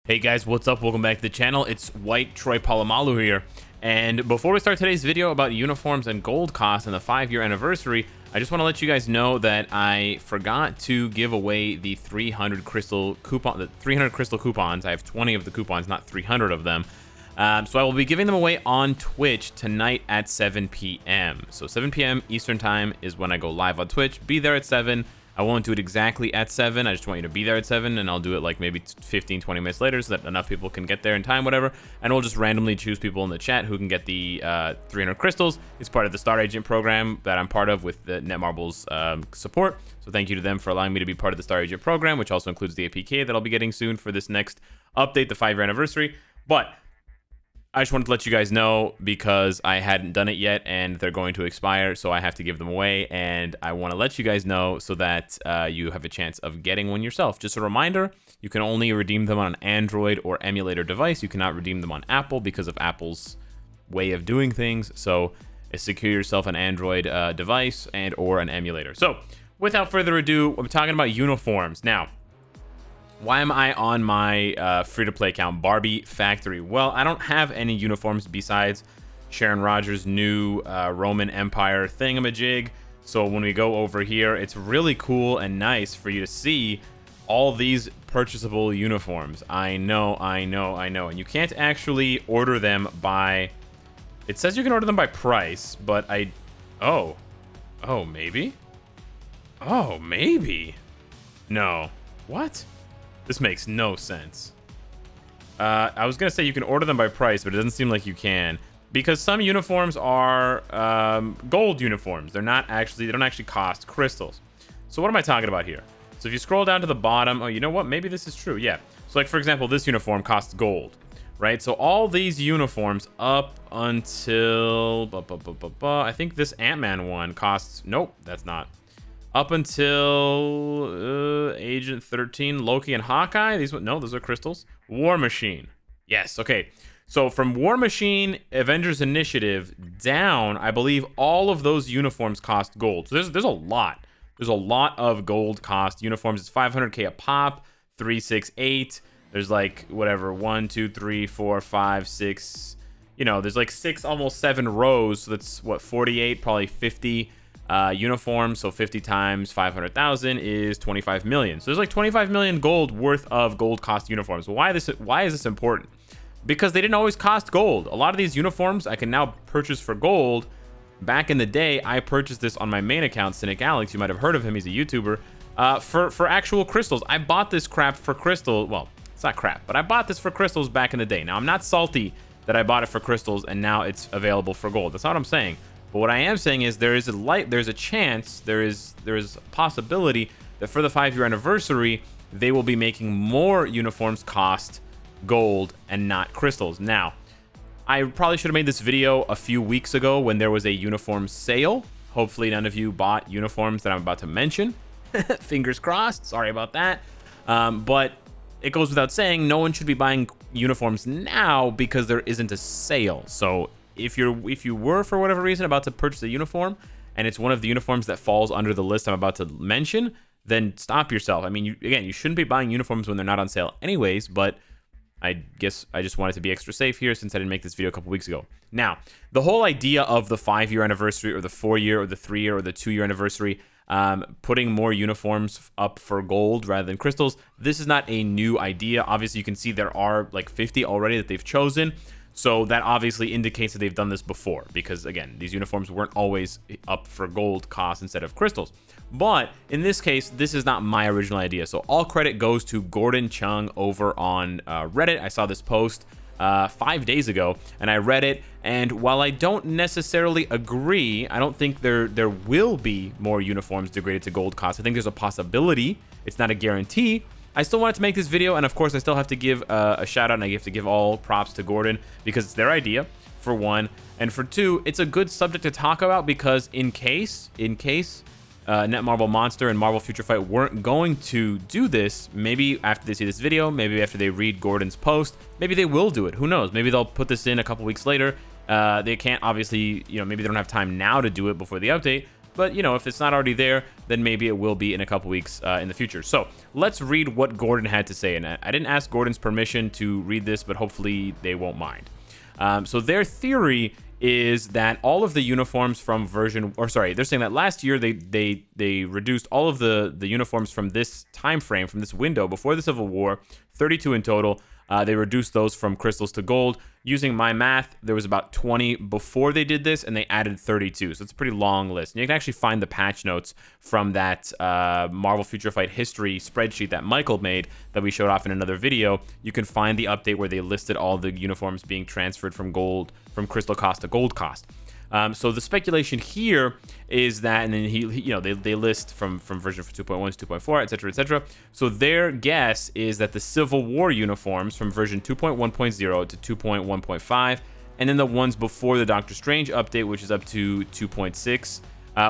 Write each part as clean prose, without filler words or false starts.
Hey guys, what's up? Welcome back to the channel. It's White Troy Polamalu here. And before we start today's video about uniforms and gold costs and the 5-year anniversary, I just want to let you guys know that I forgot to give away the 300 crystal coupons. I have 20 of the coupons, not 300 of them. So I will be giving them away on Twitch tonight at 7 p.m. So 7 p.m. Eastern time is when I go live on Twitch. Be there at 7. I won't do it exactly at 7. I just want you to be there at 7, and I'll do it like maybe 15, 20 minutes later so that enough people can get there in time, whatever. And we'll just randomly choose people in the chat who can get the 300 crystals. It's part of the Star Agent program that I'm part of with the Netmarble's support. So thank you to them for allowing me to be part of the Star Agent program, which also includes the APK that I'll be getting soon for this next update, the 5-year anniversary. But I just wanted to let you guys know because I hadn't done it yet and they're going to expire, so I have to give them away, and I want to let you guys know so that you have a chance of getting one yourself. Just a reminder, you can only redeem them on an Android or emulator device. You cannot redeem them on Apple because of Apple's way of doing things, so secure yourself an Android device and or an emulator. So without further ado, I'm talking about uniforms. Now, why am I on my free-to-play account, Barbie Factory? Well, I don't have any uniforms besides Sharon Rogers' new Roman Empire thingamajig. So when we go over here, it's really cool and nice for you to see all these purchasable uniforms. I know. And you can't actually order them by... It says you can order them by price, but Oh, maybe? Oh, maybe? No. What? This makes no sense. I was gonna say you can order them by price, but it doesn't seem like you can, because some uniforms are gold uniforms. They don't actually cost crystals. So what am I talking about here? So if you scroll down to the bottom, oh, you know what? Maybe this is true. Yeah. So like for example, this uniform costs gold, right? So all these uniforms up until I think this Ant-Man one costs. Nope, that's not. Up until Agent 13, Loki, and Hawkeye. Those are crystals. War Machine. Yes, okay. So from War Machine, Avengers Initiative down, I believe all of those uniforms cost gold. So there's a lot. There's a lot of gold cost uniforms. It's 500k a pop, 368. There's like whatever, 1, 2, 3, 4, 5, 6. There's like 6, almost 7 rows. So that's what, 48, probably 50. Uniforms, so 50 times 500,000 is 25 million. So there's like 25 million gold worth of gold cost uniforms. Why is this important? Because they didn't always cost gold. A lot of these uniforms I can now purchase for gold. Back in the day, I purchased this on my main account, Cynicalex. You might have heard of him. He's a YouTuber. For actual crystals. I bought this crap for crystal. Well, it's not crap, but I bought this for crystals back in the day. Now, I'm not salty that I bought it for crystals and now it's available for gold. That's not what I'm saying. But what I am saying is there's a chance, there is a possibility that for the 5-year anniversary, they will be making more uniforms cost gold and not crystals. Now, I probably should have made this video a few weeks ago when there was a uniform sale. Hopefully none of you bought uniforms that I'm about to mention. Fingers crossed. Sorry about that. But it goes without saying, no one should be buying uniforms now because there isn't a sale. So if you were for whatever reason about to purchase a uniform and it's one of the uniforms that falls under the list I'm about to mention, then stop yourself. I mean, you shouldn't be buying uniforms when they're not on sale anyways, but I guess I just wanted to be extra safe here since I didn't make this video a couple weeks ago. Now, the whole idea of the 5-year anniversary or the 4-year or the 3-year or the 2-year anniversary, putting more uniforms up for gold rather than crystals, this is not a new idea. Obviously, you can see there are like 50 already that they've chosen. So that obviously indicates that they've done this before because, again, these uniforms weren't always up for gold cost instead of crystals. But in this case, this is not my original idea. So all credit goes to Gordon Chung over on Reddit. I saw this post 5 days ago, and I read it. And while I don't necessarily agree, I don't think there will be more uniforms degraded to gold cost. I think there's a possibility. It's not a guarantee. I still wanted to make this video, and of course I still have to give a shout out, and I have to give all props to Gordon because it's their idea, for one, and for two, it's a good subject to talk about because in case Netmarble Monster and Marvel Future Fight weren't going to do this, maybe after they see this video, maybe after they read Gordon's post, maybe they will do it. Who knows? Maybe they'll put this in a couple weeks later. They can't obviously, maybe they don't have time now to do it before the update. but you know, if it's not already there, then maybe it will be in a couple weeks in the future. So let's read what Gordon had to say. And I didn't ask Gordon's permission to read this, but hopefully they won't mind. So their theory is that all of the uniforms from they're saying that last year they reduced all of the uniforms from this time frame, from this window before the Civil War, 32 in total. They reduced those from crystals to gold. Using my math, there was about 20 before they did this, and they added 32. So it's a pretty long list. And you can actually find the patch notes from that Marvel Future Fight history spreadsheet that Michael made that we showed off in another video. You can find the update where they listed all the uniforms being transferred from crystal cost to gold cost. So the speculation here is that, and then they list from version 2.1 to 2.4, etc., etc. So their guess is that the Civil War uniforms from version 2.1.0 to 2.1.5, and then the ones before the Doctor Strange update, which is up to 2.6,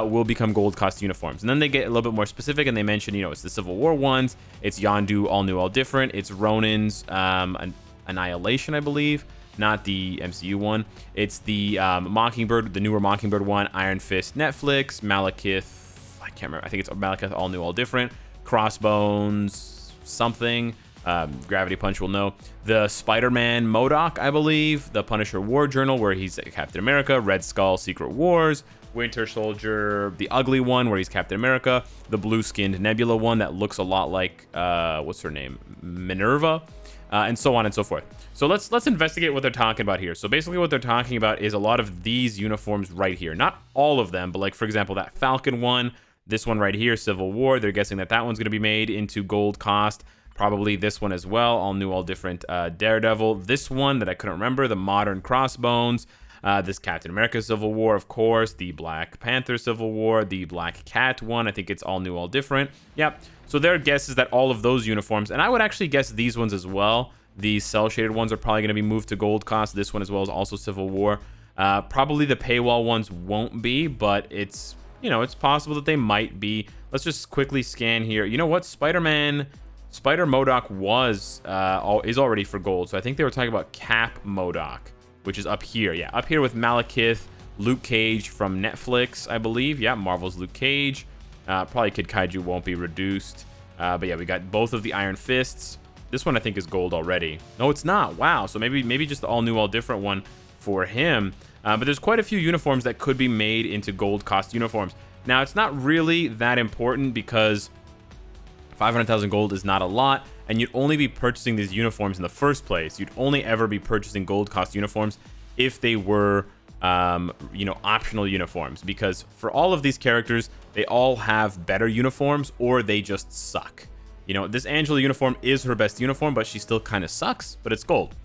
will become gold cost uniforms. And then they get a little bit more specific, and they mention, it's the Civil War ones, it's Yondu, all new, all different, it's Ronin's Annihilation, I believe. Not the MCU one. It's the Mockingbird, the newer Mockingbird one, Iron Fist Netflix, Malekith, I can't remember, I think it's Malekith, all new, all different, Crossbones, something, Gravity Punch will know, the Spider-Man MODOK, I believe, the Punisher War Journal, where he's Captain America, Red Skull Secret Wars, Winter Soldier, the ugly one, where he's Captain America, the blue-skinned Nebula one that looks a lot like, what's her name, Minerva, and so on and so forth. So let's investigate what they're talking about here. So basically what they're talking about is a lot of these uniforms right here. Not all of them, but like, for example, that Falcon one, this one right here, Civil War, they're guessing that one's going to be made into gold cost. Probably this one as well, all new, all different. Daredevil, this one that I couldn't remember, the Modern Crossbones, this Captain America Civil War, of course, the Black Panther Civil War, the Black Cat one, I think it's all new, all different. Yep. So their guess is that all of those uniforms, and I would actually guess these ones as well, these cell-shaded ones are probably going to be moved to gold cost. This one as well is also Civil War. Probably the paywall ones won't be, but it's possible that they might be. Let's just quickly scan here. You know what? Spider MODOK is already for gold. So I think they were talking about Cap MODOK, which is up here. Yeah, up here with Malekith, Luke Cage from Netflix, I believe. Yeah, Marvel's Luke Cage. Probably Kid Kaiju won't be reduced. But yeah, we got both of the Iron Fists. This one I think is gold already. No, it's not. Wow. So maybe just the all new, all different one for him. But there's quite a few uniforms that could be made into gold cost uniforms. Now, it's not really that important because 500,000 gold is not a lot, and you'd only be purchasing these uniforms in the first place. You'd only ever be purchasing gold cost uniforms if they were optional uniforms, because for all of these characters, they all have better uniforms or they just suck. This Angela uniform is her best uniform, but she still kind of sucks, but it's gold.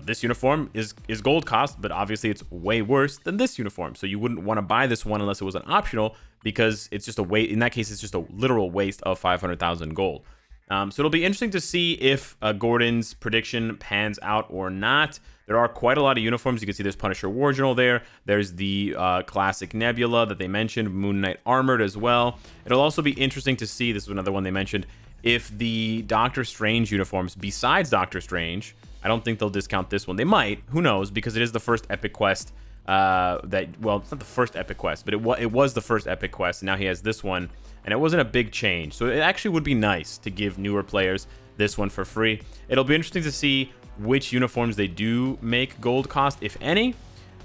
This uniform is gold cost, but obviously it's way worse than this uniform. So you wouldn't want to buy this one unless it was an optional, because it's just a waste. In that case, it's just a literal waste of 500,000 gold. So it'll be interesting to see if Gordon's prediction pans out or not. There are quite a lot of uniforms. You can see there's Punisher War Journal there. There's the classic Nebula that they mentioned, Moon Knight Armored as well. It'll also be interesting to see, this is another one they mentioned, if the Doctor Strange uniforms, besides Doctor Strange, I don't think they'll discount this one. They might, who knows, because it is the first epic quest well, it's not the first epic quest, but it was the first epic quest, and now he has this one, and it wasn't a big change. So it actually would be nice to give newer players this one for free. It'll be interesting to see which uniforms they do make gold cost, if any,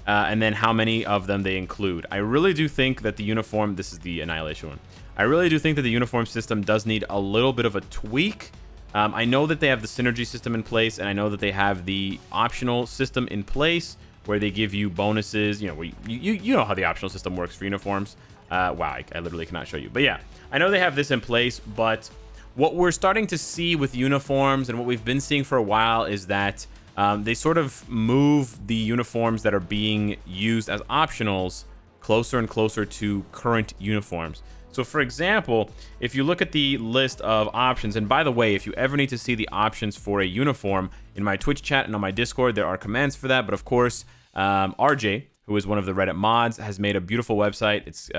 and then how many of them they include. I really do think that the uniform, this is the Annihilation one, I really do think that the uniform system does need a little bit of a tweak. I know that they have the synergy system in place, and I know that they have the optional system in place where they give you bonuses. You know how the optional system works for uniforms. Wow, I literally cannot show you. But yeah, I know they have this in place, but what we're starting to see with uniforms and what we've been seeing for a while is that they sort of move the uniforms that are being used as optionals closer and closer to current uniforms. So for example, if you look at the list of options, and by the way, if you ever need to see the options for a uniform, in my Twitch chat and on my Discord, there are commands for that. But of course, RJ, who is one of the Reddit mods, has made a beautiful website. It's it's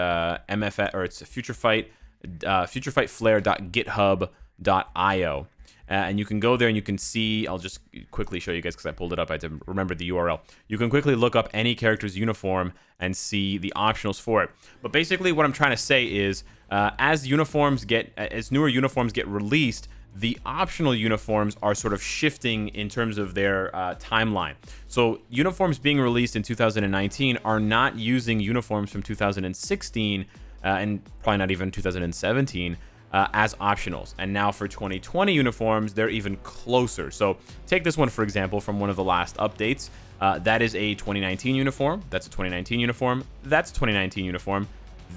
FutureFight, futurefightflare.github.io. and you can go there and you can see, I'll just quickly show you guys because I pulled it up. I had to remember the URL. You can quickly look up any character's uniform and see the optionals for it. But basically what I'm trying to say is as newer uniforms get released, the optional uniforms are sort of shifting in terms of their timeline. So uniforms being released in 2019 are not using uniforms from 2016 and probably not even 2017 as optionals. And now for 2020 uniforms, they're even closer. So take this one, for example, from one of the last updates. That is a 2019 uniform. That's a 2019 uniform. That's a 2019 uniform.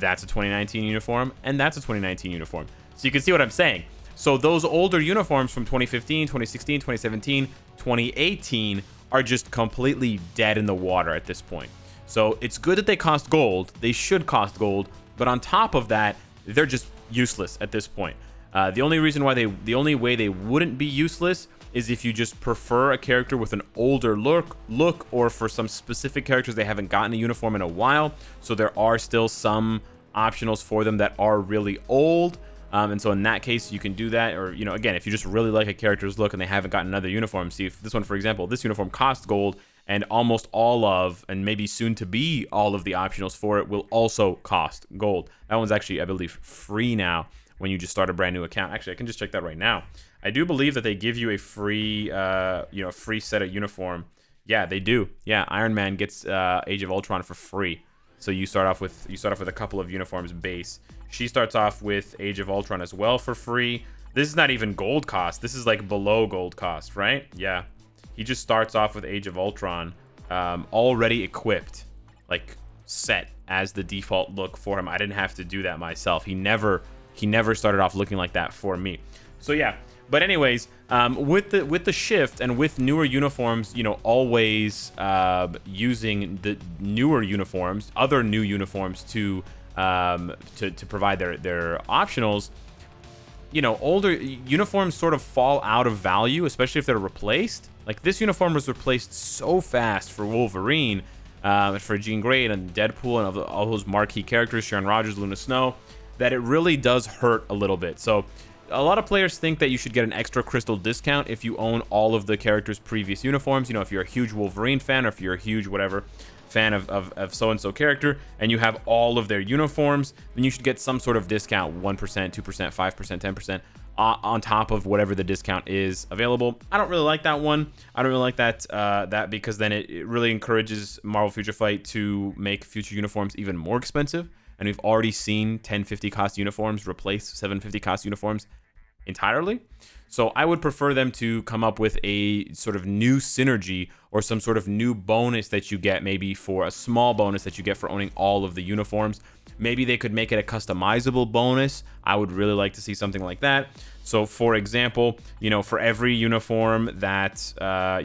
That's a 2019 uniform. And that's a 2019 uniform. So you can see what I'm saying. So those older uniforms from 2015, 2016, 2017, 2018 are just completely dead in the water at this point. So it's good that they cost gold. They should cost gold. But on top of that, they're just useless at this point. The only way they wouldn't be useless is if you just prefer a character with an older look, or for some specific characters they haven't gotten a uniform in a while. So there are still some optionals for them that are really old. And so in that case, you can do that. Or, you know, again, if you just really like a character's look and they haven't gotten another uniform, see if this one, for example, this uniform costs gold, and almost all of, and maybe soon to be all of the optionals for it will also cost gold. That one's actually, I believe, free now when you just start a brand new account. Actually, I can just check that right now. I do believe that they give you a free, free set of uniform. Yeah, they do. Yeah, Iron Man gets Age of Ultron for free. So you start off with a couple of uniforms base. She starts off with Age of Ultron as well for free. This is not even gold cost. This is like below gold cost, right? Yeah. He just starts off with Age of Ultron already equipped, like set as the default look for him. I didn't have to do that myself. He never started off looking like that for me. So yeah. But anyways, with the shift and with newer uniforms, you know, always using the newer uniforms, other new uniforms to provide their optionals, you know, older uniforms sort of fall out of value, especially if they're replaced. Like this uniform was replaced so fast for Wolverine, for Jean Grey and Deadpool and all those marquee characters, Sharon Rogers, Luna Snow, that it really does hurt a little bit. So a lot of players think that you should get an extra crystal discount if you own all of the characters' previous uniforms. You know, if you're a huge Wolverine fan, or if you're a huge whatever fan of so-and-so character, and you have all of their uniforms, then you should get some sort of discount, 1%, 2%, 5%, 10%, on top of whatever the discount is available. I don't really like that one. I don't really like that because then it really encourages Marvel Future Fight to make future uniforms even more expensive. And we've already seen 1050 cost uniforms replace 750 cost uniforms entirely. So I would prefer them to come up with a sort of new synergy or some sort of new bonus that you get, maybe for a small bonus that you get for owning all of the uniforms. Maybe they could make it a customizable bonus. I would really like to see something like that. So for example, you know, for every uniform that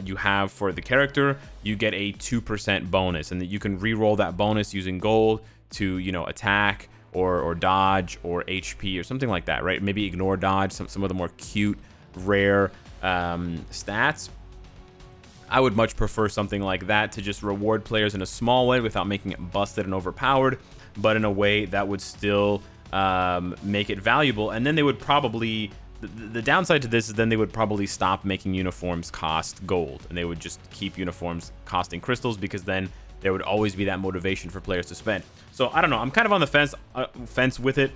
you have for the character, you get a 2% bonus, and that you can re-roll that bonus using gold to, you know, attack or dodge or HP or something like that, right? Maybe ignore dodge, some of the more cute, rare stats. I would much prefer something like that to just reward players in a small way without making it busted and overpowered, but in a way that would still make it valuable. And then they would probably, the downside to this is then they would probably stop making uniforms cost gold, and they would just keep uniforms costing crystals, because then there would always be that motivation for players to spend. So I don't know, I'm kind of on the fence with it.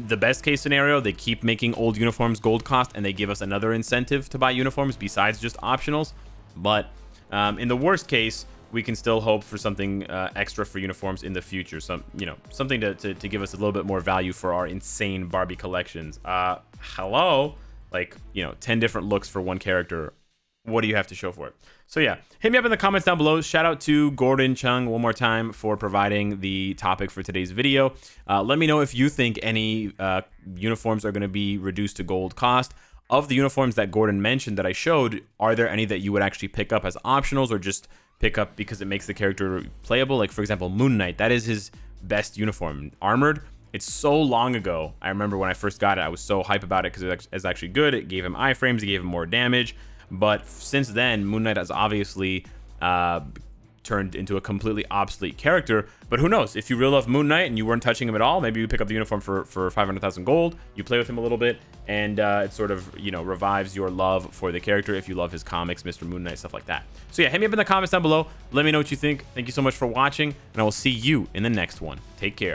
The best case scenario, they keep making old uniforms gold cost, and they give us another incentive to buy uniforms besides just optionals. But in the worst case, we can still hope for something extra for uniforms in the future. Something to give us a little bit more value for our insane Barbie collections. Hello, like, 10 different looks for one character. What do you have to show for it? So yeah, hit me up in the comments down below. Shout out to Gordon Chung one more time for providing the topic for today's video. Let me know if you think any uniforms are going to be reduced to gold cost. Of the uniforms that Gordon mentioned that I showed, are there any that you would actually pick up as optionals, or just pick up because it makes the character playable? Like, for example, Moon Knight, that is his best uniform. Armored, it's so long ago. I remember when I first got it, I was so hype about it because it's actually good. It gave him iframes, it gave him more damage. But since then, Moon Knight has obviously turned into a completely obsolete character. But who knows? If you really love Moon Knight and you weren't touching him at all, maybe you pick up the uniform for 500,000 gold. You play with him a little bit, and it sort of, you know, revives your love for the character if you love his comics, Mr. Moon Knight, stuff like that. So yeah, hit me up in the comments down below. Let me know what you think. Thank you so much for watching, and I will see you in the next one. Take care.